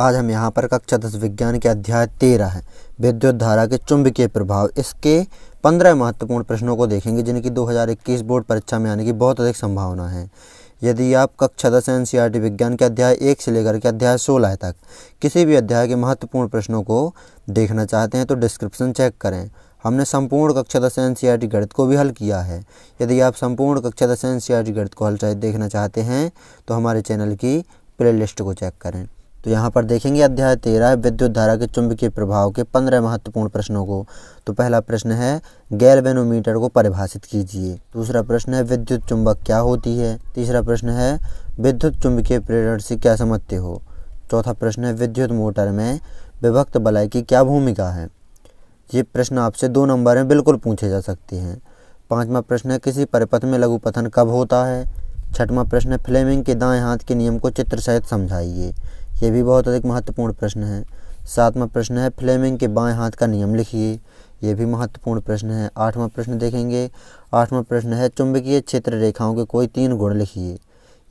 आज हम यहाँ पर कक्षा 10 विज्ञान के अध्याय 13 है विद्युत धारा के चुंबकीय प्रभाव, इसके 15 महत्वपूर्ण प्रश्नों को देखेंगे जिनकी 2021 बोर्ड परीक्षा में आने की बहुत अधिक संभावना है। यदि आप कक्षा 10 एनसीईआरटी विज्ञान के अध्याय 1 से लेकर के अध्याय 16 तक किसी भी अध्याय के महत्वपूर्ण प्रश्नों को देखना चाहते हैं तो डिस्क्रिप्शन चेक करें। हमने संपूर्ण कक्षा 10 एनसीईआरटी गणित को भी हल किया है। यदि आप संपूर्ण कक्षा 10 एनसीईआरटी गणित को हल देखना चाहते हैं तो हमारे चैनल की प्लेलिस्ट को चेक करें। तो यहाँ पर देखेंगे अध्याय 13 विद्युत धारा के चुंबकीय प्रभाव के 15 महत्वपूर्ण प्रश्नों को। तो पहला प्रश्न है गैल्वेनोमीटर को परिभाषित कीजिए। दूसरा प्रश्न है विद्युत चुंबक क्या होती है। तीसरा प्रश्न है विद्युत चुंबकीय प्रेरण से क्या समझते हो। चौथा प्रश्न है विद्युत मोटर में विभक्त वलय की क्या भूमिका है। ये प्रश्न आपसे 2 नंबर में बिल्कुल पूछे जा सकते हैं। पाँचवा प्रश्न है किसी परिपथ में लघुपथन कब होता है। छठवां प्रश्न है फ्लेमिंग के दाएं हाथ के नियम को चित्र सहित समझाइए। ये भी बहुत अधिक महत्वपूर्ण प्रश्न है। सातवां प्रश्न है फ्लेमिंग के बाएं हाथ का नियम लिखिए। ये भी महत्वपूर्ण प्रश्न है। आठवां प्रश्न देखेंगे। आठवां प्रश्न है चुंबकीय क्षेत्र रेखाओं के कोई 3 गुण लिखिए।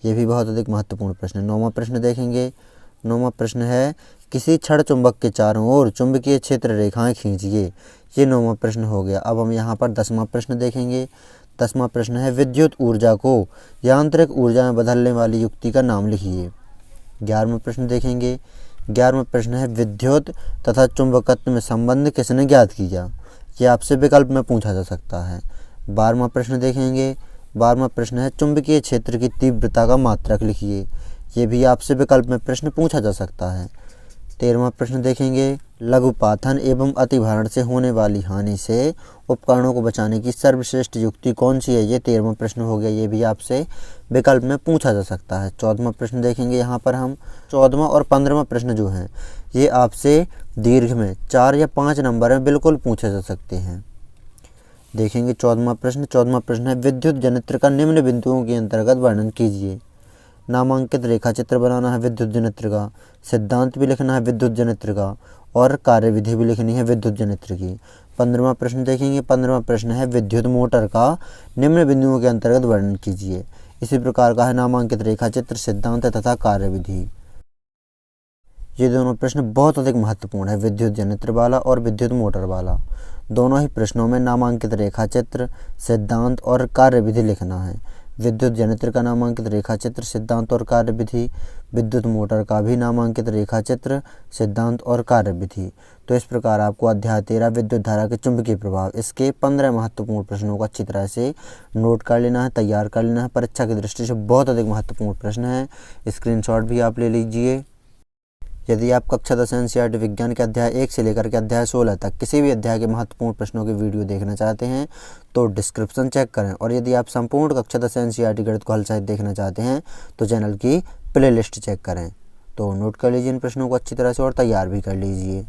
ये भी बहुत अधिक महत्वपूर्ण प्रश्न है। नौवां प्रश्न देखेंगे। नौवां प्रश्न है किसी छड़ चुंबक के चारों ओर चुंबकीय क्षेत्र रेखाएं खींचिए। ये 9वां प्रश्न हो गया। अब हम यहाँ पर 10वां प्रश्न देखेंगे। 10वां प्रश्न है विद्युत ऊर्जा को यांत्रिक ऊर्जा में बदलने वाली युक्ति का नाम लिखिए। 11वां प्रश्न देखेंगे। 11वां प्रश्न है विद्युत तथा चुंबकत्व में संबंध किसने ज्ञात किया। ये आपसे विकल्प में पूछा जा सकता है। 12वां प्रश्न देखेंगे। 12वां प्रश्न है चुंबकीय क्षेत्र की तीव्रता का मात्रक लिखिए। ये भी आपसे विकल्प में प्रश्न पूछा जा सकता है। 13वां प्रश्न देखेंगे लघुपाथन एवं अतिभारण से होने वाली हानि से उपकरणों को बचाने की सर्वश्रेष्ठ युक्ति कौन सी है। ये 13वां प्रश्न हो गया। ये भी आपसे विकल्प में पूछा जा सकता है। 14वां प्रश्न देखेंगे। यहाँ पर हम 14वां और 15वां प्रश्न जो हैं ये आपसे दीर्घ में 4 या 5 नंबर में बिल्कुल पूछे जा सकते हैं। देखेंगे 14वां प्रश्न। 14वां प्रश्न है विद्युत जनित्र का निम्न बिंदुओं के अंतर्गत वर्णन कीजिए। नामांकित रेखा चित्र बनाना है विद्युत जनित्र का, सिद्धांत भी लिखना है विद्युत जनित्र का और कार्यविधि भी लिखनी है विद्युत जनित्र की। 15वां प्रश्न देखेंगे। 15वां प्रश्न है विद्युत मोटर का निम्न बिंदुओं के अंतर्गत वर्णन कीजिए। इसी प्रकार का है नामांकित रेखा चित्र, सिद्धांत तथा कार्यविधि। ये दोनों प्रश्न बहुत अधिक महत्वपूर्ण है, विद्युत जनित्र वाला और विद्युत मोटर वाला। दोनों ही प्रश्नों में नामांकित रेखा चित्र, सिद्धांत और कार्यविधि लिखना है। विद्युत जनित्र का नामांकित रेखाचित्र, सिद्धांत और कार्यविधि, विद्युत मोटर का भी नामांकित रेखाचित्र, सिद्धांत और कार्यविधि। तो इस प्रकार आपको अध्याय 13 विद्युत धारा के चुंबकीय प्रभाव इसके 15 महत्वपूर्ण प्रश्नों को अच्छी तरह से नोट कर लेना है, तैयार कर लेना है। परीक्षा की दृष्टि से बहुत अधिक महत्वपूर्ण प्रश्न है। स्क्रीनशॉट भी आप ले लीजिए। यदि आप कक्षा 10 एनसीईआरटी विज्ञान के अध्याय 1 से लेकर के अध्याय 16 तक किसी भी अध्याय के महत्वपूर्ण प्रश्नों की वीडियो देखना चाहते हैं तो डिस्क्रिप्शन चेक करें। और यदि आप संपूर्ण कक्षा 10 एनसीईआरटी गणित को हल सहित देखना चाहते हैं तो चैनल की प्लेलिस्ट चेक करें। तो नोट कर लीजिए इन प्रश्नों को अच्छी तरह से और तैयार भी कर लीजिए।